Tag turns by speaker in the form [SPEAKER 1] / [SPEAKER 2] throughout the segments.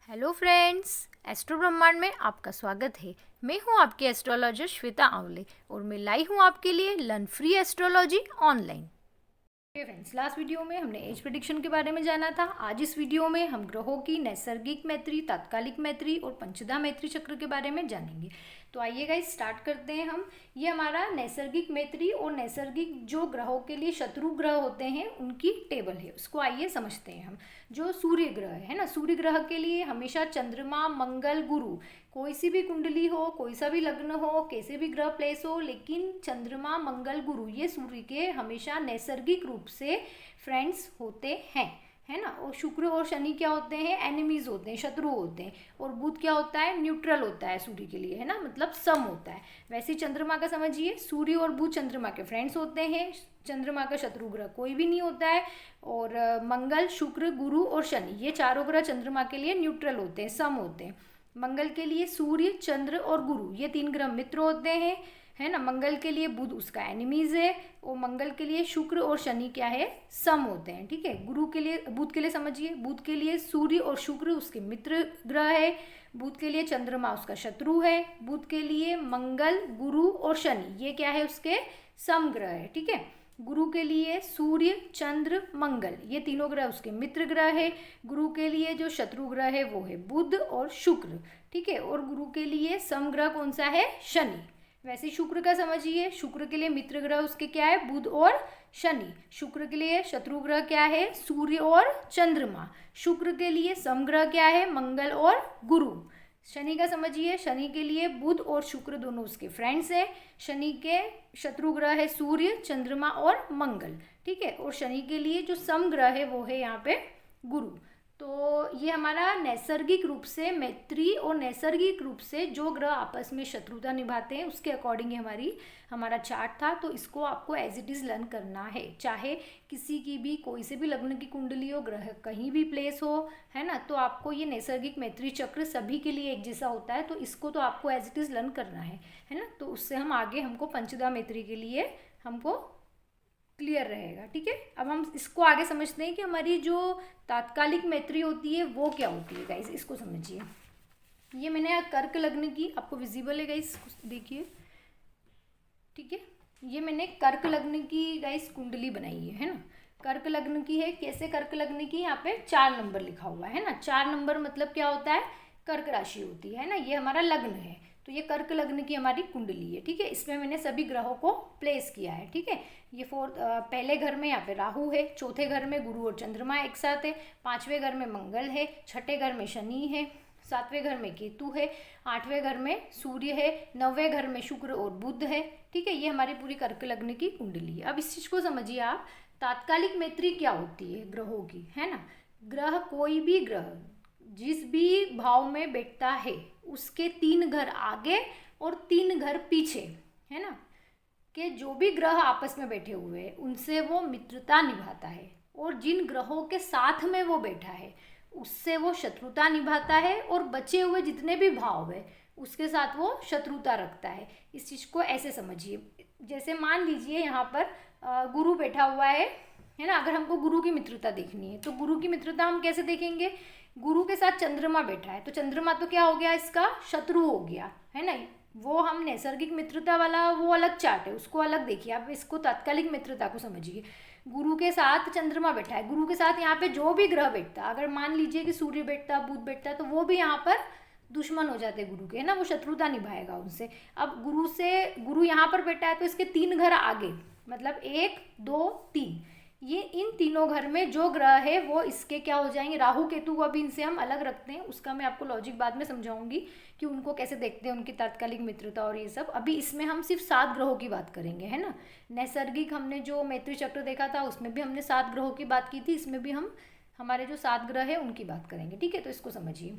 [SPEAKER 1] Hello friends, astro ब्रह्मांड में आपका स्वागत है। मैं हूं आपकी एस्ट्रोलॉजर श्वेता आंवले और मैं लाई हूं आपके लिए learn free astrology online. Friends, last video में हमने एज प्रेडिक्शन के बारे में जाना था। आज इस वीडियो में हम ग्रहों की नैसर्गिक मैत्री, तात्कालिक मैत्री और पंचदा मैत्री चक्र के बारे में जानेंगे। तो आइए गाइस स्टार्ट करते हैं हम। ये हमारा नैसर्गिक मैत्री और नैसर्गिक जो ग्रहों के लिए शत्रु ग्रह होते हैं उनकी टेबल है, उसको आइए समझते हैं हम। जो सूर्य ग्रह है ना, सूर्य ग्रह के लिए हमेशा चंद्रमा, मंगल, गुरु, कोई सी भी कुंडली हो, कोई सा भी लग्न हो, कैसे भी ग्रह प्लेस हो, लेकिन चंद्रमा, मंगल, गुरु ये सूर्य के हमेशा नैसर्गिक रूप से फ्रेंड्स होते हैं, है ना। और शुक्र और शनि क्या होते हैं? एनिमीज होते हैं, शत्रु होते हैं। और बुध क्या होता है? न्यूट्रल होता है सूर्य के लिए, है ना, मतलब सम होता है। वैसे चंद्रमा का समझिए, सूर्य और बुध चंद्रमा के फ्रेंड्स होते हैं। चंद्रमा का शत्रु ग्रह कोई भी नहीं होता है। और मंगल, शुक्र, गुरु और शनि ये चारों ग्रह चंद्रमा के लिए न्यूट्रल होते हैं, सम होते हैं। मंगल के लिए सूर्य, चंद्र और गुरु ये तीन ग्रह मित्र होते हैं, है ना। मंगल के लिए बुध उसका एनिमीज है, और मंगल के लिए शुक्र और शनि क्या है? सम होते हैं, ठीक है। गुरु के लिए, बुध के लिए समझिए, बुध के लिए सूर्य और शुक्र उसके मित्र ग्रह है। बुध के लिए चंद्रमा उसका शत्रु है। बुध के लिए मंगल, गुरु और शनि ये क्या है? उसके सम ग्रह है, ठीक है। गुरु के लिए सूर्य, चंद्र, मंगल ये तीनों ग्रह उसके मित्र ग्रह है। गुरु के लिए जो शत्रु ग्रह है वो है बुध और शुक्र, ठीक है। और गुरु के लिए सम ग्रह कौन सा है? शनि। वैसे शुक्र का समझिए, शुक्र के लिए मित्र ग्रह उसके क्या है? बुध और शनि। शुक्र के लिए शत्रु ग्रह क्या है? सूर्य और चंद्रमा। शुक्र के लिए सम ग्रह क्या है? मंगल और गुरु। शनि का समझिए, शनि के लिए बुध और शुक्र दोनों उसके फ्रेंड्स हैं। शनि के शत्रु ग्रह है सूर्य, चंद्रमा और मंगल, ठीक है। और शनि के लिए जो सम ग्रह है वो है यहाँ पे गुरु। तो ये हमारा नैसर्गिक रूप से मैत्री और नैसर्गिक रूप से जो ग्रह आपस में शत्रुता निभाते हैं उसके अकॉर्डिंग हमारा चार्ट था। तो इसको आपको एज इट इज़ लर्न करना है, चाहे किसी की भी कोई से भी लग्न की कुंडली हो, ग्रह कहीं भी प्लेस हो, है ना। तो आपको ये नैसर्गिक मैत्री चक्र सभी के लिए एक जैसा होता है, तो इसको तो आपको एज इट इज़ लर्न करना है ना। तो उससे हम आगे हमको पंचदा मैत्री के लिए हमको क्लियर रहेगा, ठीक है। अब हम इसको आगे समझते हैं कि हमारी जो तात्कालिक मैत्री होती है वो क्या होती है गाइस, इसको समझिए। ये मैंने कर्क लग्न की, आपको विजिबल है गाइस, देखिए, ठीक है। ये मैंने कर्क लग्न की गाइस कुंडली बनाई है ना। कर्क लग्न की है। कैसे कर्क लग्न की? यहाँ पे 4 नंबर लिखा हुआ है ना। 4 नंबर मतलब क्या होता है? कर्क राशि होती है ना, ये हमारा लग्न है। तो ये कर्क लग्न की हमारी कुंडली है, ठीक है। इसमें मैंने सभी ग्रहों को प्लेस किया है, ठीक है। ये पहले घर में यहाँ पे राहु है, चौथे घर में गुरु और चंद्रमा एक साथ है, पांचवें घर में मंगल है, छठे घर में शनि है, सातवें घर में केतु है, आठवें घर में सूर्य है, नौवें घर में शुक्र और बुध है, ठीक है। ये हमारी पूरी कर्क लग्न की कुंडली है। अब इस चीज को समझिए आप, तात्कालिक मैत्री क्या होती है ग्रहों की, है ना। ग्रह, कोई भी ग्रह जिस भी भाव में बैठता है उसके 3 घर आगे और 3 घर पीछे, है ना, कि जो भी ग्रह आपस में बैठे हुए हैं उनसे वो मित्रता निभाता है। और जिन ग्रहों के साथ में वो बैठा है उससे वो शत्रुता निभाता है, और बचे हुए जितने भी भाव है उसके साथ वो शत्रुता रखता है। इस चीज़ को ऐसे समझिए, जैसे मान लीजिए यहाँ पर गुरु बैठा हुआ है ना। अगर हमको गुरु की मित्रता देखनी है तो गुरु की मित्रता हम कैसे देखेंगे? गुरु के साथ चंद्रमा बैठा है तो चंद्रमा तो क्या हो गया? इसका शत्रु हो गया, है ना। वो हम नैसर्गिक मित्रता वाला वो अलग चार्ट है, उसको अलग देखिए आप। इसको तात्कालिक मित्रता को समझिए। गुरु के साथ चंद्रमा बैठा है, गुरु के साथ यहाँ पे जो भी ग्रह बैठता, अगर मान लीजिए कि सूर्य बैठता, बुध बैठता, तो वो भी यहाँ पर दुश्मन हो जाते गुरु के, है ना, वो शत्रुता निभाएगा उनसे। अब गुरु यहाँ पर बैठा है तो इसके 3 घर आगे, मतलब 1 2 3, ये इन तीनों घर में जो ग्रह है वो इसके क्या हो जाएंगे? राहु केतु को अभी इनसे हम अलग रखते हैं, उसका मैं आपको लॉजिक बाद में समझाऊंगी कि उनको कैसे देखते हैं, उनकी तात्कालिक मित्रता और ये सब। अभी इसमें हम सिर्फ 7 ग्रहों की बात करेंगे, है ना। नैसर्गिक हमने जो मैत्री चक्र देखा था उसमें भी हमने 7 ग्रहों की बात की थी, इसमें भी हम हमारे जो 7 ग्रह है उनकी बात करेंगे, ठीक है। तो इसको समझिए,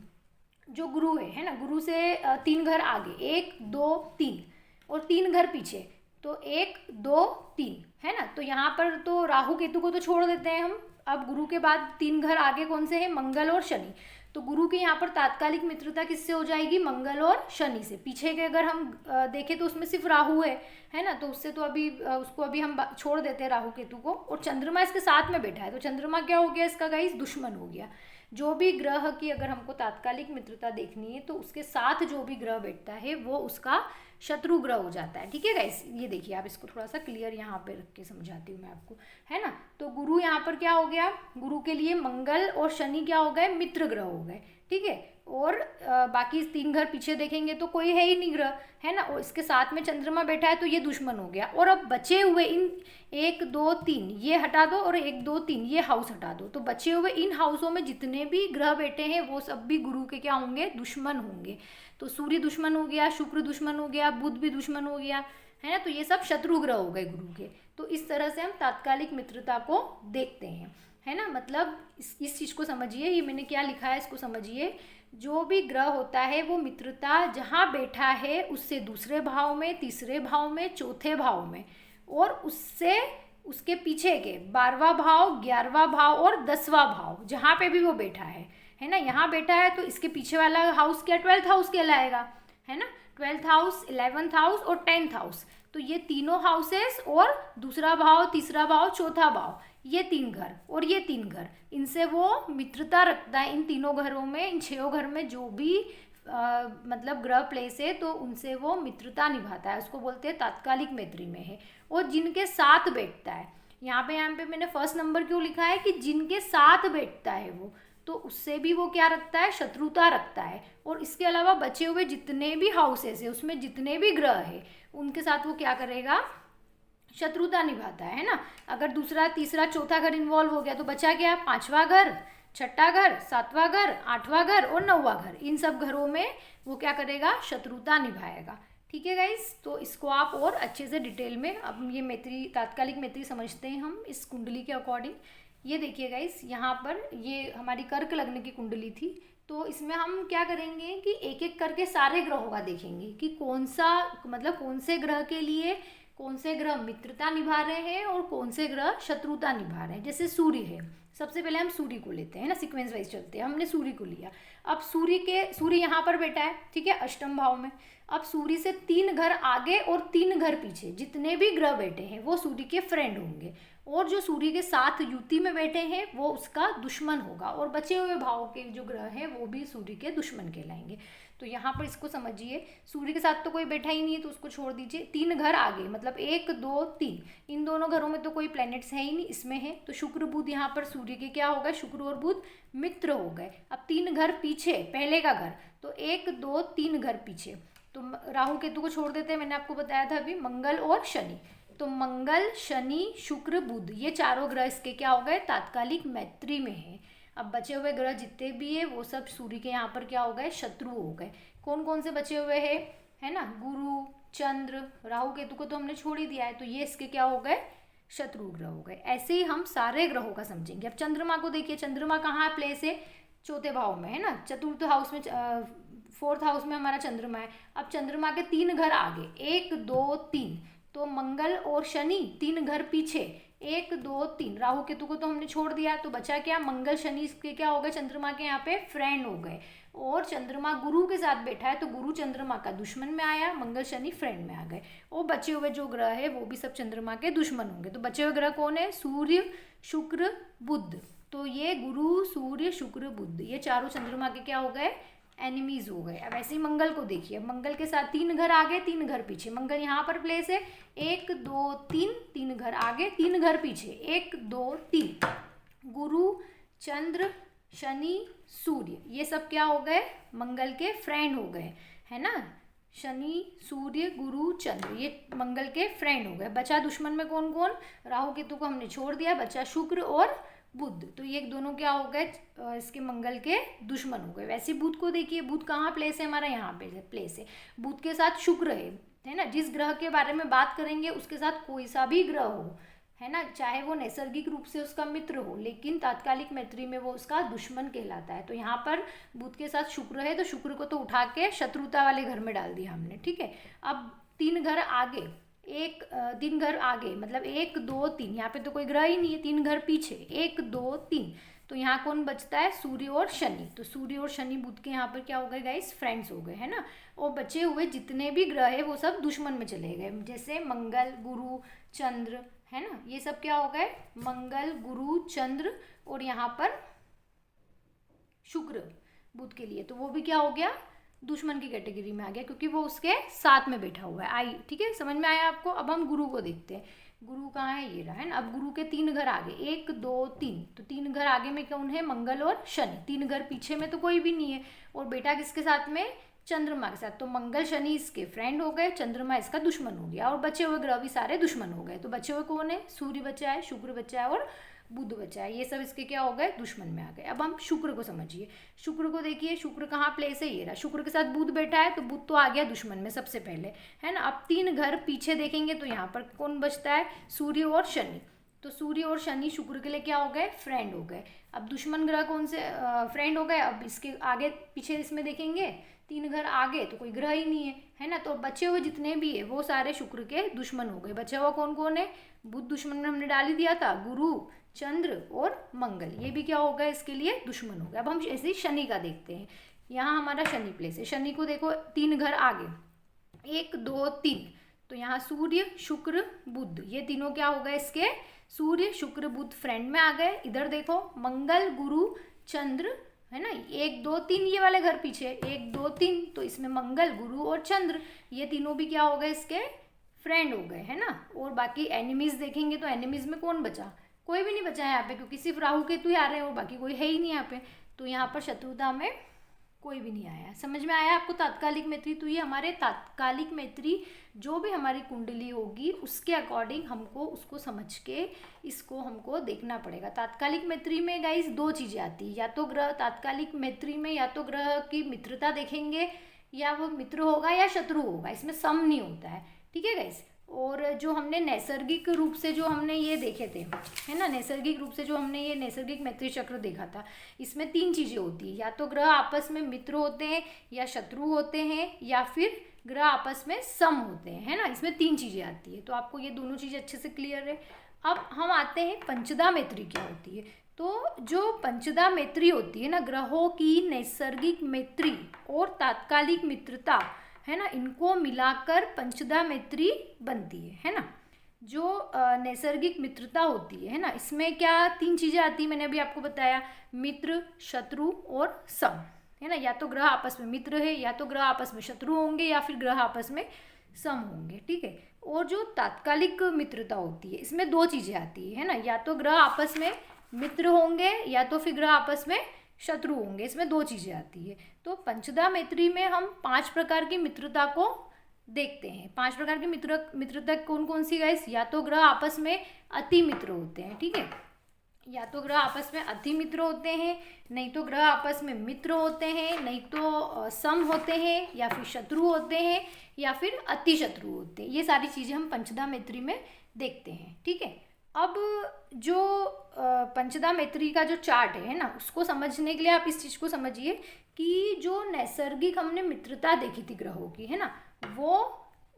[SPEAKER 1] जो गुरु है ना, गुरु से 3 घर आगे, 1 2 3, और 3 घर पीछे, तो 1 2 3, है ना। तो यहाँ पर तो राहु केतु को तो छोड़ देते हैं हम। अब गुरु के बाद 3 घर आगे कौन से हैं? मंगल और शनि। तो गुरु की यहाँ पर तात्कालिक मित्रता किससे हो जाएगी? मंगल और शनि से। पीछे के अगर हम देखें तो उसमें सिर्फ राहु है ना, तो उससे तो अभी उसको अभी हम छोड़ देते हैं राहु केतु को। और चंद्रमा इसके साथ में बैठा है, तो चंद्रमा क्या हो गया इसका गाइस? दुश्मन हो गया। जो भी ग्रह की अगर हमको तात्कालिक मित्रता देखनी है तो उसके साथ जो भी ग्रह बैठता है वो उसका शत्रु ग्रह हो जाता है। ठीक है गाइस, ये देखिए आप इसको थोड़ा सा क्लियर यहाँ पे रख के समझाती हूँ मैं आपको, है ना। तो गुरु यहाँ पर क्या हो गया, गुरु के लिए मंगल और शनि क्या हो गए, मित्र ग्रह हो गए। ठीक है, और बाकी 3 घर पीछे देखेंगे तो कोई है ही नहीं ग्रह, है ना। और इसके साथ में चंद्रमा बैठा है तो ये दुश्मन हो गया। और अब बचे हुए इन 1 2 3 ये हटा दो और 1 2 3 ये हाउस हटा दो, तो बचे हुए इन हाउसों में जितने भी ग्रह बैठे हैं वो सब भी गुरु के क्या होंगे, दुश्मन होंगे। तो सूर्य दुश्मन हो गया, शुक्र दुश्मन हो गया, बुध भी दुश्मन हो गया, है ना। तो ये सब शत्रु ग्रह हो गए गुरु के। तो इस तरह से हम तात्कालिक मित्रता को देखते हैं, है ना। मतलब इस चीज़ को समझिए, ये मैंने क्या लिखा है इसको समझिए। जो भी ग्रह होता है वो मित्रता जहाँ बैठा है उससे दूसरे भाव में, तीसरे भाव में, चौथे भाव में, और उससे उसके पीछे के 12वां भाव, 11वां भाव और 10वां भाव जहाँ पे भी वो बैठा है ना। यहाँ बैठा है तो इसके पीछे वाला हाउस क्या 12th हाउस कहलाएगा, है ना। 12th हाउस, 11th हाउस और 10th हाउस, तो ये तीनों हाउसेस और दूसरा भाव, तीसरा भाव, चौथा भाव, ये 3 घर और ये 3 घर, इनसे वो मित्रता रखता है। इन तीनों घरों में, इन 6 घर में जो भी मतलब ग्रह प्लेस है तो उनसे वो मित्रता निभाता है, उसको बोलते हैं तात्कालिक मैत्री में है। और जिनके साथ बैठता है, यहाँ पे मैंने फर्स्ट नंबर क्यों लिखा है कि जिनके साथ बैठता है वो, तो उससे भी वो क्या रखता है, शत्रुता रखता है। और इसके अलावा बचे हुए जितने भी हाउसेस है उसमें जितने भी ग्रह है उनके साथ वो क्या करेगा, शत्रुता निभाता है ना। अगर दूसरा, तीसरा, चौथा घर इन्वॉल्व हो गया तो बचा क्या, 5वां घर, 6ठा घर, 7वां घर, 8वां घर और 9वां घर, इन सब घरों में वो क्या करेगा, शत्रुता निभाएगा। ठीक है गाइस, तो इसको आप और अच्छे से डिटेल में, अब ये मैत्री, तात्कालिक मैत्री समझते हैं हम इस कुंडली के अकॉर्डिंग। ये देखिए गाइस, यहाँ पर ये हमारी कर्क लग्न की कुंडली थी, तो इसमें हम क्या करेंगे कि एक एक करके सारे ग्रहों का देखेंगे कि कौन सा, मतलब कौन से ग्रह के लिए कौन से ग्रह मित्रता निभा रहे हैं और कौन से ग्रह शत्रुता निभा रहे हैं। जैसे सूर्य है, सबसे पहले हम सूर्य को लेते हैं ना, सीक्वेंस वाइज चलते हैं। हमने सूर्य को लिया, अब सूर्य यहाँ पर बैठा है, ठीक है, अष्टम भाव में। अब सूर्य से 3 घर आगे और 3 घर पीछे जितने भी ग्रह बैठे हैं वो सूर्य के फ्रेंड होंगे, और जो सूर्य के साथ युति में बैठे हैं वो उसका दुश्मन होगा, और बचे हुए भाव के जो ग्रह हैं वो भी सूर्य के दुश्मन कहलाएंगे। तो यहाँ पर इसको समझिए, सूर्य के साथ तो कोई बैठा ही नहीं है तो उसको छोड़ दीजिए। 3 घर आगे, मतलब 1 2 3, इन दोनों घरों में तो कोई प्लैनेट्स है ही नहीं, इसमें है तो शुक्र बुध, यहाँ पर सूर्य के क्या हो गए, शुक्र और बुध मित्र हो गए। अब 3 घर पीछे, पहले का घर, तो 1 2 3 घर पीछे तो राहु केतु को छोड़ देते हैं, मैंने आपको बताया था अभी, मंगल और शनि। तो मंगल, शनि, शुक्र, बुध, ये चारों ग्रह इसके क्या हो गए, तात्कालिक मैत्री में है। अब बचे हुए ग्रह जितने भी है वो सब सूर्य के यहाँ पर क्या हो गए, शत्रु हो गए। कौन कौन से बचे हुए हैं, है ना, गुरु, चंद्र, राहु केतु को तो हमने छोड़ ही दिया है, तो ये इसके क्या हो गए, शत्रु ग्रह हो गए। ऐसे ही हम सारे ग्रहों का समझेंगे। अब चंद्रमा को देखिए, चंद्रमा कहाँ प्लेस है, चौथे भाव में, है ना, चतुर्थ हाउस में, 4th हाउस में हमारा चंद्रमा है। अब चंद्रमा के 3 घर आगे, 1 2 3, तो मंगल और शनि 3 घर पीछे, 1 2 3, राहु केतु को तो हमने छोड़ दिया, तो बचा क्या, मंगल शनि इसके क्या हो गए, चंद्रमा के यहाँ पे फ्रेंड हो गए। और चंद्रमा गुरु के साथ बैठा है तो गुरु चंद्रमा का दुश्मन में आया, मंगल शनि फ्रेंड में आ गए। और बचे हुए जो ग्रह है वो भी सब चंद्रमा के दुश्मन होंगे। तो बचे हुए ग्रह कौन है, सूर्य, शुक्र, बुध। तो ये गुरु, सूर्य, शुक्र, बुध, ये चारों चंद्रमा के क्या हो गए, एनिमीज हो गए। अब ऐसे ही मंगल को देखिए, मंगल के साथ 3 घर आगे 3 घर पीछे, मंगल यहाँ पर प्लेस है, 1 2 3, 3 घर आगे 3 घर पीछे, 1 2 3, गुरु, चंद्र, शनि, सूर्य, ये सब क्या हो गए, मंगल के फ्रेंड हो गए, है ना। शनि, सूर्य, गुरु, चंद्र, ये मंगल के फ्रेंड हो गए। बचा दुश्मन में कौन कौन, राहु केतु को हमने छोड़ दिया, बचा शुक्र और बुध, तो ये दोनों क्या हो गए, इसके मंगल के दुश्मन हो गए। वैसे बुध को देखिए, बुध कहाँ प्लेस है हमारा, यहाँ पे प्लेस है। बुध के साथ शुक्र है ना। जिस ग्रह के बारे में बात करेंगे उसके साथ कोई सा भी ग्रह हो, है ना, चाहे वो नैसर्गिक रूप से उसका मित्र हो लेकिन तात्कालिक मैत्री में वो उसका दुश्मन कहलाता है। तो यहाँ पर बुध के साथ शुक्र है तो शुक्र को तो उठा के शत्रुता वाले घर में डाल दिया हमने, ठीक है। अब 3 घर आगे, 3 घर आगे, मतलब 1 2 3, यहाँ पे तो कोई ग्रह ही नहीं है, 3 घर पीछे, 1 2 3, तो यहाँ कौन बचता है, सूर्य और शनि। तो सूर्य और शनि बुध के यहाँ पर क्या हो गए गाइस, फ्रेंड्स हो गए, है ना। और बचे हुए जितने भी ग्रह है वो सब दुश्मन में चले गए, जैसे मंगल, गुरु, चंद्र, है ना, ये सब क्या हो गए, मंगल, गुरु, चंद्र, और यहाँ पर शुक्र बुध के लिए, तो वो भी क्या हो गया, दुश्मन की कैटेगरी में आ गया, क्योंकि वो उसके साथ में बैठा हुआ है। आई ठीक है, समझ में आया आपको। अब हम गुरु को देखते हैं। गुरु कहाँ है, ये रहा है ना। अब गुरु के 3 घर आगे, 1 2 3, तो 3 घर आगे में कौन है, मंगल और शनि। 3 घर पीछे में तो कोई भी नहीं है, और बेटा किसके साथ में, चंद्रमा के साथ। तो मंगल शनि इसके फ्रेंड हो गए, चंद्रमा इसका दुश्मन हो गया, और बचे हुए ग्रह भी सारे दुश्मन हो गए। तो बचे हुए कौन है, सूर्य बचा है, शुक्र बचा है और बुध बचा है। ये सब इसके क्या हो गए, दुश्मन में आ गए। अब हम शुक्र को समझिए। शुक्र को देखिए, शुक्र कहाँ प्लेस है, ये रहा। शुक्र के साथ बुध बैठा है, तो बुध तो आ गया दुश्मन में सबसे पहले, है ना। अब 3 घर पीछे देखेंगे तो यहाँ पर कौन बचता है, सूर्य और शनि। तो सूर्य और शनि शुक्र के लिए क्या हो गए, फ्रेंड हो गए। अब दुश्मन ग्रह कौन से फ्रेंड हो गए। अब इसके आगे पीछे इसमें देखेंगे 3 घर आगे तो कोई ग्रह ही नहीं है ना। तो बचे हुए जितने भी है वो सारे शुक्र के दुश्मन हो गए। बचा हुआ कौन कौन है, बुध दुश्मन में हमने डाल ही दिया था, गुरु, चंद्र और मंगल, ये भी क्या हो गया, इसके लिए दुश्मन हो गया। अब हम ऐसे ही शनि का देखते हैं। यहाँ हमारा शनि प्लेस है। शनि को देखो 3 घर आगे, 1 2 3, तो यहाँ सूर्य शुक्र बुध, ये तीनों क्या हो गए इसके, सूर्य शुक्र बुध फ्रेंड में आ गए। इधर देखो मंगल गुरु चंद्र, है ना, 1 2 3 ये वाले घर पीछे, 1 2 3, तो इसमें मंगल गुरु और चंद्र, ये तीनों भी क्या हो गए इसके, फ्रेंड हो गए, है ना। और बाकी एनिमीज देखेंगे तो एनिमीज में कौन बचा, कोई भी नहीं बचा है यहाँ पे, क्योंकि सिर्फ राहु केतु ही आ रहे हैं और बाकी कोई है ही नहीं यहाँ पे। तो यहाँ पर शत्रुता में कोई भी नहीं आया। समझ में आया आपको तात्कालिक मैत्री। तो ये हमारे तात्कालिक मैत्री, जो भी हमारी कुंडली होगी उसके अकॉर्डिंग हमको उसको समझ के इसको हमको देखना पड़ेगा। तात्कालिक मैत्री में गाइस 2 चीज़ें आती है, या तो ग्रह तात्कालिक मैत्री में या तो ग्रह की मित्रता देखेंगे, या वो मित्र होगा या शत्रु होगा, इसमें सम नहीं होता है, ठीक है गाइस। और जो हमने नैसर्गिक रूप से जो हमने ये देखे थे, है ना, नैसर्गिक रूप से जो हमने ये नैसर्गिक मैत्री चक्र देखा था, इसमें 3 चीज़ें होती है, या तो ग्रह आपस में मित्र होते हैं या शत्रु होते हैं, या फिर ग्रह आपस में सम होते हैं, है ना। इसमें 3 चीज़ें आती है। तो आपको ये दोनों चीज़ें अच्छे से क्लियर है। अब हम आते हैं पंचदा मैत्री क्या होती है। तो जो पंचदा मैत्री होती है ना, ग्रहों की नैसर्गिक मैत्री और तात्कालिक मित्रता, है ना, इनको मिलाकर पंचदा मैत्री बनती है ना। जो नैसर्गिक मित्रता होती है ना, इसमें क्या 3 चीज़ें आती है, मैंने अभी आपको बताया, मित्र, शत्रु और सम, है ना। या तो ग्रह आपस में मित्र है, या तो ग्रह आपस में शत्रु होंगे, या फिर ग्रह आपस में सम होंगे, ठीक है। और जो तात्कालिक मित्रता होती है, इसमें 2 चीज़ें आती है ना, या तो ग्रह आपस में मित्र होंगे या तो फिर ग्रह आपस में शत्रु होंगे, इसमें 2 चीज़ें आती है। तो पंचदा मैत्री में हम 5 प्रकार की मित्रता को देखते हैं। 5 प्रकार की मित्रता कौन कौन सी गाइस, या तो ग्रह आपस में अति मित्र होते हैं, ठीक है, या तो ग्रह आपस में अति मित्र होते हैं, नहीं तो ग्रह आपस में मित्र होते हैं, नहीं तो सम होते हैं, या फिर शत्रु होते हैं, या फिर अति शत्रु होते हैं। ये सारी चीज़ें हम पंचदा मैत्री में देखते हैं, ठीक है। अब जो पंचदा मैत्री का जो चार्ट है ना, उसको समझने के लिए आप इस चीज़ को समझिए कि जो नैसर्गिक हमने मित्रता देखी थी ग्रहों की, है ना, वो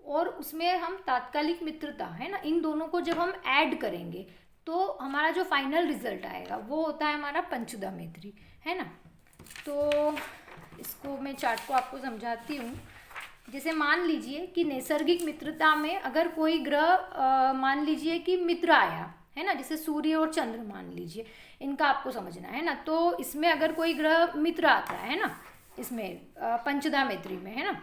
[SPEAKER 1] और उसमें हम तात्कालिक मित्रता, है ना, इन दोनों को जब हम ऐड करेंगे तो हमारा जो फाइनल रिजल्ट आएगा वो होता है हमारा पंचदा मैत्री, है ना। तो इसको मैं चार्ट को आपको समझाती हूँ। जैसे मान लीजिए कि नैसर्गिक मित्रता में अगर कोई ग्रह मान लीजिए कि मित्र आया, है ना, जैसे सूर्य और चंद्र मान लीजिए, इनका आपको समझना है ना। तो इसमें अगर कोई ग्रह मित्र आता है ना, इसमें पंचदा मैत्री में, है ना,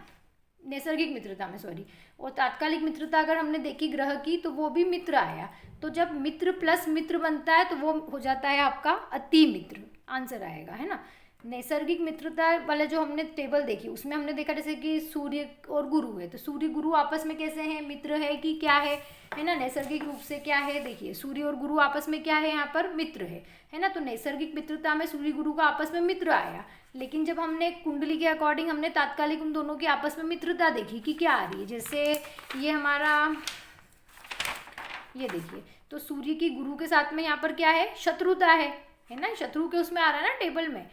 [SPEAKER 1] नैसर्गिक मित्रता में सॉरी, और तात्कालिक मित्रता अगर हमने देखी ग्रह की तो वो भी मित्र आया, तो जब मित्र प्लस मित्र बनता है तो वो हो जाता है आपका अति मित्र, आंसर आएगा, है ना। नैसर्गिक मित्रता वाले जो हमने टेबल देखी उसमें हमने देखा जैसे कि सूर्य और गुरु है, तो सूर्य गुरु आपस में कैसे हैं, मित्र है कि क्या है ना, नैसर्गिक रूप से क्या है, देखिए सूर्य और गुरु आपस में क्या है, यहाँ पर मित्र है ना। तो नैसर्गिक मित्रता में सूर्य गुरु का आपस में मित्र आया, लेकिन जब हमने कुंडली के अकॉर्डिंग हमने तात्कालिक उन दोनों की आपस में मित्रता देखी कि क्या आ रही है, जैसे ये हमारा ये देखिए, तो सूर्य की गुरु के साथ में यहाँ पर क्या है, शत्रुता है ना, शत्रु के उसमें आ रहा है ना टेबल में,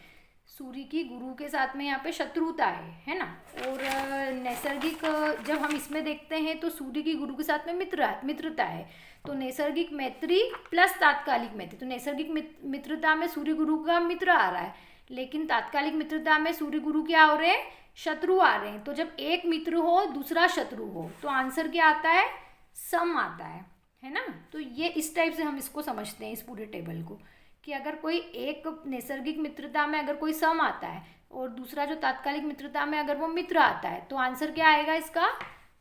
[SPEAKER 1] सूर्य की गुरु के साथ में यहाँ पे शत्रुता है ना। और नैसर्गिक जब हम इसमें देखते हैं तो सूर्य की गुरु के साथ में मित्रता है, तो नैसर्गिक मैत्री प्लस तात्कालिक मैत्री, तो नैसर्गिक मित्रता में सूर्य गुरु का मित्र आ रहा है, लेकिन तात्कालिक मित्रता में सूर्य गुरु क्या हो रहे हैं, शत्रु आ रहे हैं। तो जब एक मित्र हो दूसरा शत्रु हो तो आंसर क्या आता है, सम आता है ना। तो ये इस टाइप से हम इसको समझते हैं, इस पूरे टेबल को, कि अगर कोई एक नैसर्गिक मित्रता में अगर कोई सम आता है और दूसरा जो तात्कालिक मित्रता में अगर वो मित्र आता है तो आंसर क्या आएगा इसका,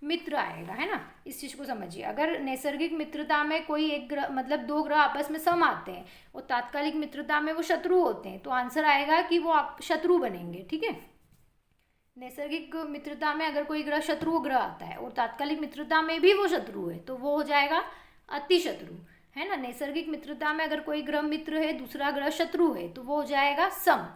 [SPEAKER 1] मित्र आएगा, है ना। इस चीज़ को समझिए। अगर नैसर्गिक मित्रता में कोई एक ग्रह मतलब दो ग्रह आपस में सम आते हैं और तात्कालिक मित्रता में वो शत्रु होते हैं तो आंसर आएगा कि वो आप शत्रु बनेंगे, ठीक है। नैसर्गिक मित्रता में अगर कोई ग्रह शत्रु ग्रह आता है और तात्कालिक मित्रता में भी वो शत्रु है तो वो हो जाएगा अति शत्रु, है ना। नैसर्गिक मित्रता में अगर कोई ग्रह मित्र है दूसरा ग्रह शत्रु है तो वो हो जाएगा सम।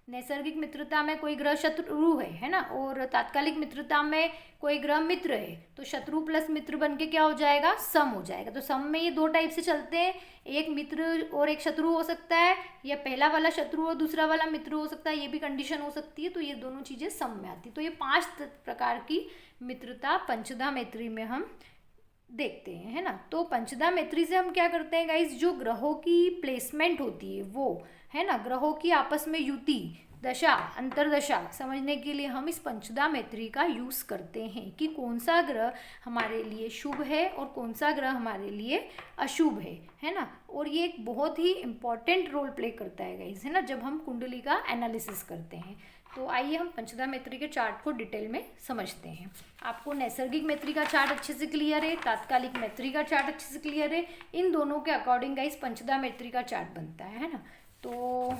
[SPEAKER 1] नैसर्गिक मित्रता में कोई ग्रह शत्रु है ना, और तात्कालिक मित्रता में कोई ग्रह मित्र है तो शत्रु प्लस मित्र बन के क्या हो जाएगा, सम हो जाएगा। तो सम में ये दो टाइप से चलते हैं, एक मित्र और एक शत्रु हो सकता है, या पहला वाला शत्रु और दूसरा वाला मित्र हो सकता है, ये भी कंडीशन हो सकती है। तो ये दोनों चीज़ें सम में आती। तो ये 5 प्रकार की मित्रता पंचधा मैत्री में हम देखते हैं, है ना। तो पंचधा मैत्री से हम क्या करते हैं गाइस, जो ग्रहों की प्लेसमेंट होती है वो, है ना, ग्रहों की आपस में युति, दशा, अंतरदशा समझने के लिए हम इस पंचधा मैत्री का यूज़ करते हैं कि कौन सा ग्रह हमारे लिए शुभ है और कौन सा ग्रह हमारे लिए अशुभ है ना। और ये एक बहुत ही इम्पॉर्टेंट रोल प्ले करता है गाइस, है ना, जब हम कुंडली का एनालिसिस करते हैं। तो आइए हम पंचधा मैत्री के चार्ट को डिटेल में समझते हैं। आपको नैसर्गिक मैत्री का चार्ट अच्छे से क्लियर है, तात्कालिक मैत्री का चार्ट अच्छे से क्लियर है, इन दोनों के अकॉर्डिंग गाइस पंचधा मैत्री का चार्ट बनता है ना। तो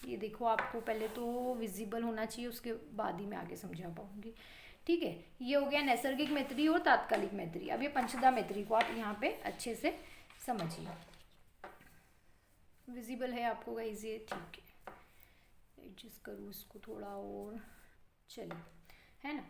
[SPEAKER 1] ये देखो, आपको पहले तो विजिबल होना चाहिए, उसके बाद ही मैं आगे समझा पाऊंगी, ठीक है। ये हो गया नैसर्गिक मैत्री और तात्कालिक मैत्री। अब ये पंचधा मैत्री को आप यहाँ पे अच्छे से समझिए। विजिबल है आपको गाइस ये, ठीक है। एडजस्ट करूँ इसको थोड़ा और, चलिए, है ना।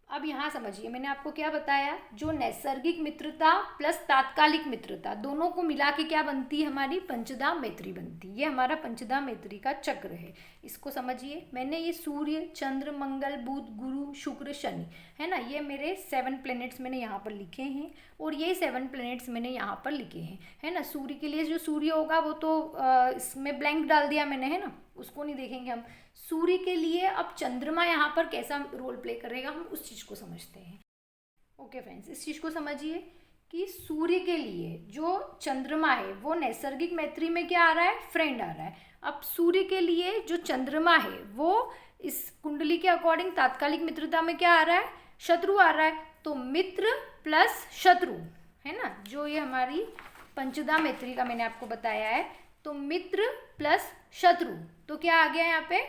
[SPEAKER 1] अब यहाँ समझिए, मैंने आपको क्या बताया, जो नैसर्गिक मित्रता प्लस तात्कालिक मित्रता दोनों को मिला के क्या बनती है, हमारी पंचधा मैत्री बनती है। ये हमारा पंचधा मैत्री का चक्र है, इसको समझिए। मैंने ये सूर्य, चंद्र, मंगल, बुध, गुरु, शुक्र, शनि, है ना, ये मेरे 7 प्लैनेट्स मैंने यहाँ पर लिखे हैं और ये 7 प्लैनेट्स मैंने यहाँ पर लिखे हैं, है ना। सूर्य के लिए जो सूर्य होगा वो तो इसमें ब्लैंक डाल दिया मैंने, है ना, उसको नहीं देखेंगे हम। सूर्य के लिए अब चंद्रमा यहाँ पर कैसा रोल प्ले करेगा हम उस चीज़ को समझते हैं। ओके फ्रेंड्स, इस चीज़ को समझिए कि सूर्य के लिए जो चंद्रमा है वो नैसर्गिक मैत्री में क्या आ रहा है, फ्रेंड आ रहा है। अब सूर्य के लिए जो चंद्रमा है वो इस कुंडली के अकॉर्डिंग तात्कालिक मित्रता में क्या आ रहा है, शत्रु आ रहा है। तो मित्र प्लस शत्रु, है ना, जो ये हमारी पंचधा मैत्री का मैंने आपको बताया है। तो मित्र प्लस शत्रु, तो क्या आ गया यहाँ पे,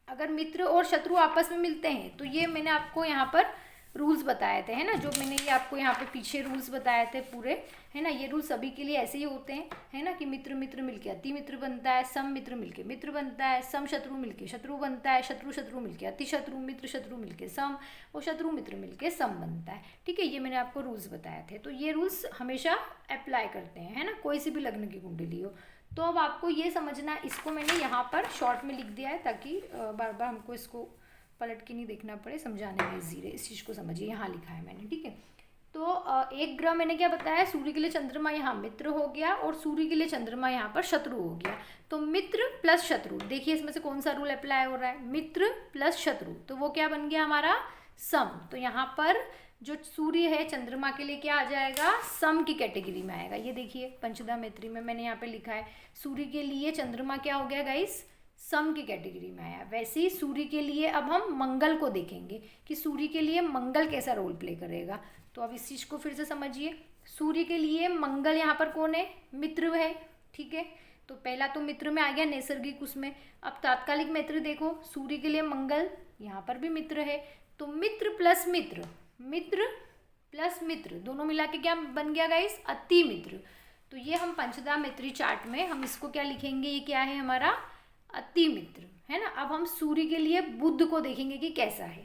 [SPEAKER 1] अगर मित्र और शत्रु आपस में मिलते हैं तो ये मैंने आपको यहाँ पर रूल्स बताए थे, है ना, जो मैंने ये आपको यहाँ पे पीछे रूल्स बताए थे पूरे, है ना। ये रूल सभी के लिए ऐसे ही होते हैं, है ना, कि मित्र मित्र मिलके अति मित्र बनता है, सम मित्र मिलके मित्र बनता है, सम शत्रु मिलके शत्रु बनता है, शत्रु शत्रु मिलके अति शत्रु, मित्र शत्रु मिलके सम, और शत्रु मित्र मिलके सम बनता है, ठीक है। ये मैंने आपको रूल्स बताए थे, तो ये रूल्स हमेशा अप्लाई करते हैं, है ना, कोई सी भी लग्न की कुंडली हो। तो अब आपको ये समझना, इसको मैंने यहाँ पर शॉर्ट में लिख दिया है ताकि बार बार हमको इसको पलट के नहीं देखना पड़े, समझाने में इजी रहे। इस चीज़ को समझिए, यहाँ लिखा है मैंने, ठीक है। तो एक ग्रह मैंने क्या बताया, सूर्य के लिए चंद्रमा यहाँ मित्र हो गया और सूर्य के लिए चंद्रमा यहाँ पर शत्रु हो गया। तो मित्र प्लस शत्रु, देखिए इसमें से कौन सा रूल अप्लाई हो रहा है, मित्र प्लस शत्रु, तो वो क्या बन गया हमारा, सम। तो यहाँ पर जो सूर्य है चंद्रमा के लिए क्या आ जाएगा, सम की कैटेगरी में आएगा। ये देखिए पंचधा मैत्री में मैंने यहाँ पे लिखा है, सूर्य के लिए चंद्रमा क्या हो गया गाइस, सम की कैटेगरी में आया। वैसे ही सूर्य के लिए अब हम मंगल को देखेंगे कि सूर्य के लिए मंगल कैसा रोल प्ले करेगा। तो अब इस चीज़ को फिर से समझिए, सूर्य के लिए मंगल यहाँ पर कौन है, मित्र है, ठीक है। तो पहला तो मित्र में आ गया नैसर्गिक उसमें। अब तात्कालिक मित्र देखो, सूर्य के लिए मंगल यहाँ पर भी मित्र है, तो मित्र प्लस मित्र, मित्र प्लस मित्र दोनों मिला के क्या बन गया गाइस, अति मित्र। तो ये हम पंचधा मैत्री चार्ट में हम इसको क्या लिखेंगे, ये क्या है हमारा अति मित्र, है ना। अब हम सूर्य के लिए बुध को देखेंगे कि कैसा है।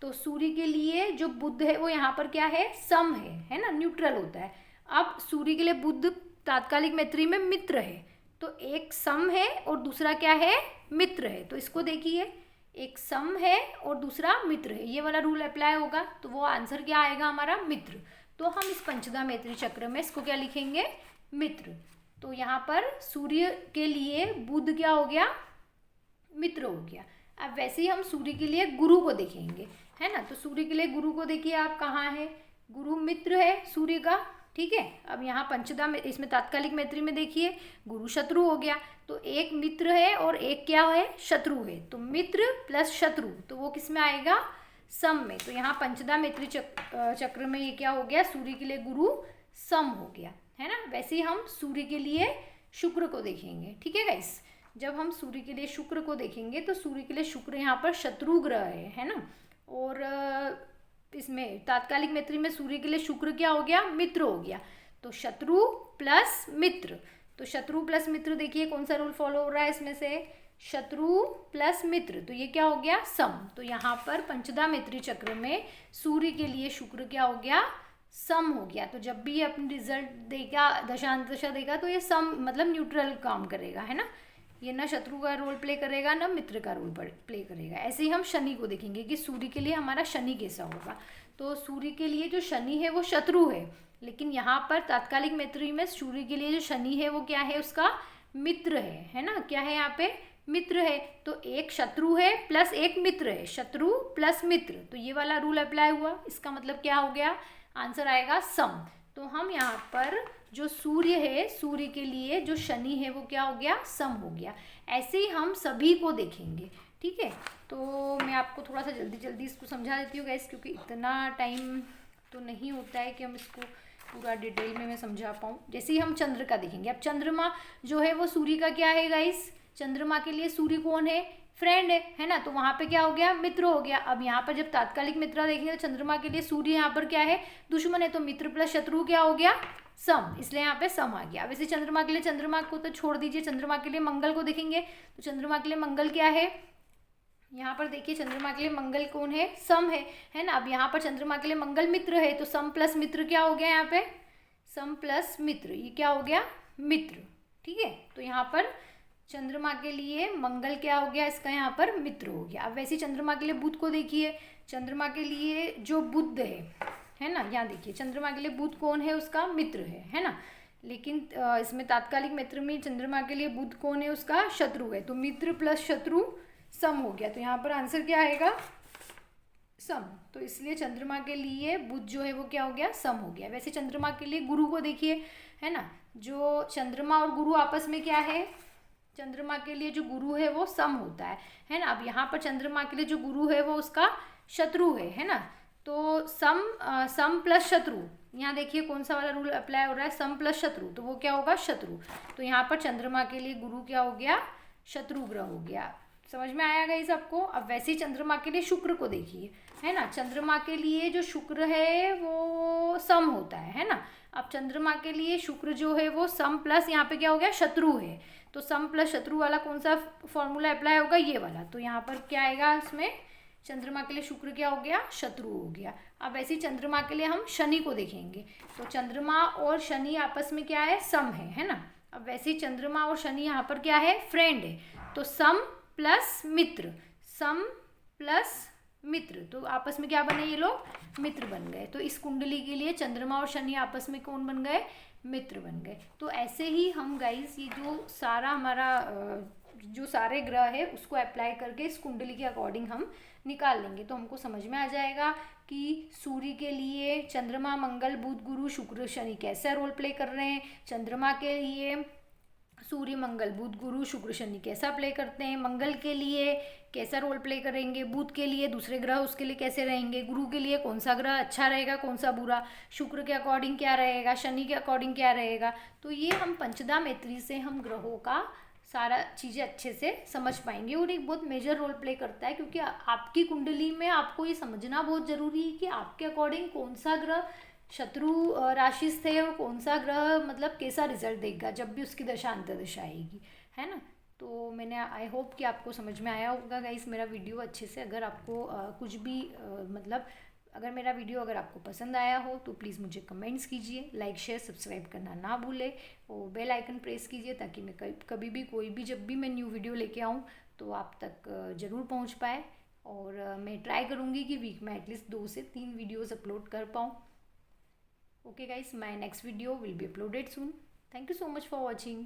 [SPEAKER 1] तो सूर्य के लिए जो बुध है वो यहाँ पर क्या है, सम है ना, न्यूट्रल होता है। अब सूर्य के लिए बुध तात्कालिक मैत्री में मित्र है, तो एक सम है और दूसरा क्या है, मित्र है। तो इसको देखिए, एक सम है और दूसरा मित्र है, ये वाला रूल अप्लाई होगा तो वो आंसर क्या आएगा हमारा, मित्र। तो हम इस पंचधा मैत्री चक्र में इसको क्या लिखेंगे, मित्र। तो यहाँ पर सूर्य के लिए बुध क्या हो गया, मित्र हो गया। अब वैसे ही हम सूर्य के लिए गुरु को देखेंगे, है ना। तो सूर्य के लिए गुरु को देखिए आप, कहाँ है गुरु, मित्र है सूर्य का, ठीक है। अब यहाँ पंचदा में इसमें तात्कालिक मैत्री में देखिए गुरु शत्रु हो गया, तो एक मित्र है और एक क्या है, शत्रु है, तो मित्र प्लस शत्रु तो वो किस में आएगा, सम में। तो यहाँ पंचदा मैत्री चक्र में ये क्या हो गया, सूर्य के लिए गुरु सम हो गया, है ना। वैसे ही हम सूर्य के लिए शुक्र को देखेंगे, ठीक है गाइस। जब हम सूर्य के लिए शुक्र को देखेंगे तो सूर्य के लिए शुक्र यहाँ पर शत्रु ग्रह है ना। और इसमें तात्कालिक मैत्री में सूर्य के लिए शुक्र क्या हो गया, मित्र हो गया। तो शत्रु प्लस मित्र, तो शत्रु प्लस मित्र देखिए कौन सा रूल फॉलो हो रहा है इसमें से, शत्रु प्लस मित्र, तो ये क्या हो गया, सम। तो यहाँ पर पंचदा मैत्री चक्र में सूर्य के लिए शुक्र क्या हो गया, सम हो गया। तो जब भी ये अपनी रिजल्ट देगा, दशा देगा, तो ये सम मतलब न्यूट्रल काम करेगा, है ना। ये ना शत्रु का रोल प्ले करेगा ना मित्र का रोल प्ले करेगा। ऐसे ही हम शनि को देखेंगे कि सूर्य के लिए हमारा शनि कैसा होगा। तो सूर्य के लिए जो शनि है वो शत्रु है, लेकिन यहाँ पर तात्कालिक मैत्री में सूर्य के लिए जो शनि है वो क्या है, उसका मित्र है ना। क्या है यहाँ पे, मित्र है। तो एक शत्रु है प्लस एक मित्र है, शत्रु प्लस मित्र, तो ये वाला रूल अप्लाई हुआ। इसका मतलब क्या हो गया, आंसर आएगा सम। तो हम यहाँ पर जो सूर्य है, सूर्य के लिए जो शनि है वो क्या हो गया, सम हो गया। ऐसे ही हम सभी को देखेंगे, ठीक है। तो मैं आपको थोड़ा सा जल्दी इसको समझा देती हूँ गाइस, क्योंकि इतना टाइम तो नहीं होता है कि हम इसको पूरा डिटेल में मैं समझा पाऊँ। जैसे ही हम चंद्र का देखेंगे, अब चंद्रमा जो है वो सूर्य का क्या है गाइस, चंद्रमा के लिए सूर्य कौन है, फ्रेंड है ना। तो वहाँ पे क्या हो गया, मित्र हो गया। अब यहाँ पर जब तात्कालिक मित्र देखेंगे तो चंद्रमा के लिए सूर्य यहाँ पर क्या है, दुश्मन है, तो मित्र प्लस शत्रु क्या हो गया, सम, इसलिए यहाँ पे सम आ गया। वैसे चंद्रमा के लिए, चंद्रमा को तो छोड़ दीजिए, चंद्रमा के लिए मंगल को देखेंगे तो चंद्रमा के लिए मंगल क्या है, यहाँ पर देखिए चंद्रमा के लिए मंगल कौन है, सम है ना। अब यहाँ पर चंद्रमा के लिए मंगल मित्र है, तो सम प्लस मित्र क्या हो गया, यहाँ पे सम प्लस मित्र, ये क्या हो गया, मित्र, ठीक है। तो यहाँ पर चंद्रमा के लिए मंगल क्या हो गया, इसका यहाँ पर मित्र हो गया। अब वैसे चंद्रमा के लिए बुध को देखिए, चंद्रमा के लिए जो बुध है ना, यहाँ देखिए चंद्रमा के लिए बुध कौन है, उसका मित्र है ना। लेकिन इसमें तात्कालिक मित्र में चंद्रमा के लिए बुध कौन है, उसका शत्रु है, तो मित्र प्लस शत्रु सम हो गया। तो यहाँ पर आंसर क्या आएगा, सम। तो इसलिए चंद्रमा के लिए बुध जो है वो क्या हो गया, सम हो गया। वैसे चंद्रमा के लिए गुरु को देखिए, है ना, जो चंद्रमा और गुरु आपस में क्या है, चंद्रमा के लिए जो गुरु है वो सम होता है ना। अब यहाँ पर चंद्रमा के लिए जो गुरु है वो उसका शत्रु है ना। तो सम प्लस शत्रु, यहाँ देखिए कौन सा वाला रूल अप्लाई हो रहा है, सम प्लस शत्रु, तो वो क्या होगा, शत्रु। तो यहाँ पर चंद्रमा के लिए गुरु क्या हो गया, शत्रु ग्रह हो गया। समझ में आया गाइस आपको। अब वैसे ही चंद्रमा के लिए शुक्र को देखिए, है ना, चंद्रमा के लिए जो शुक्र है वो सम होता है ना। अब चंद्रमा के लिए शुक्र जो है वो सम प्लस यहाँ पे क्या हो गया, शत्रु है, तो सम प्लस शत्रु वाला कौन सा फॉर्मूला अप्लाई होगा, ये वाला। तो यहाँ पर क्या आएगा, इसमें चंद्रमा के लिए शुक्र क्या हो गया, शत्रु हो गया। अब ऐसे ही चंद्रमा के लिए हम शनि को देखेंगे, तो चंद्रमा और शनि आपस में क्या है, सम है ना। अब वैसे ही चंद्रमा और शनि यहाँ पर क्या है, फ्रेंड है, तो सम प्लस मित्र, सम प्लस मित्र, तो आपस में क्या बने, ये लोग मित्र बन गए। तो इस कुंडली के लिए चंद्रमा और शनि आपस में कौन बन गए, मित्र बन गए। तो ऐसे ही हम गाइस ये जो सारा हमारा जो सारे ग्रह है उसको अप्लाई करके इस कुंडली के अकॉर्डिंग हम निकाल लेंगे, तो हमको समझ में आ जाएगा कि सूर्य के लिए चंद्रमा मंगल बुध गुरु शुक्र शनि कैसा रोल प्ले कर रहे हैं, चंद्रमा के लिए सूर्य मंगल बुध गुरु शुक्र शनि कैसा प्ले करते हैं, मंगल के लिए कैसा रोल प्ले करेंगे, बुध के लिए दूसरे ग्रह उसके लिए कैसे रहेंगे, गुरु के लिए कौन सा ग्रह अच्छा रहेगा कौन सा बुरा, शुक्र के अकॉर्डिंग क्या रहेगा, शनि के अकॉर्डिंग क्या रहेगा। तो ये हम पंचदा मैत्री से हम ग्रहों का सारा चीज़ें अच्छे से समझ पाएंगे, और एक बहुत मेजर रोल प्ले करता है, क्योंकि आपकी कुंडली में आपको ये समझना बहुत ज़रूरी है कि आपके अकॉर्डिंग कौन सा ग्रह शत्रु राशि से और कौन सा ग्रह मतलब कैसा रिजल्ट देगा जब भी उसकी दशा अंतर्दशा आएगी, है ना। तो मैंने आई होप कि आपको समझ में आया होगा गाइस मेरा वीडियो अच्छे से। अगर आपको कुछ भी मतलब अगर मेरा वीडियो अगर आपको पसंद आया हो तो प्लीज़ मुझे कमेंट्स कीजिए, लाइक शेयर सब्सक्राइब करना ना भूलें, और बेल आइकन प्रेस कीजिए ताकि मैं कभी भी कोई भी जब भी मैं न्यू वीडियो लेके आऊँ तो आप तक ज़रूर पहुँच पाए। और मैं ट्राई करूँगी कि वीक में एटलीस्ट 2 से 3 वीडियोज़ अपलोड कर पाऊँ। Okay guys, my next video will be uploaded soon. Thank you so much for watching.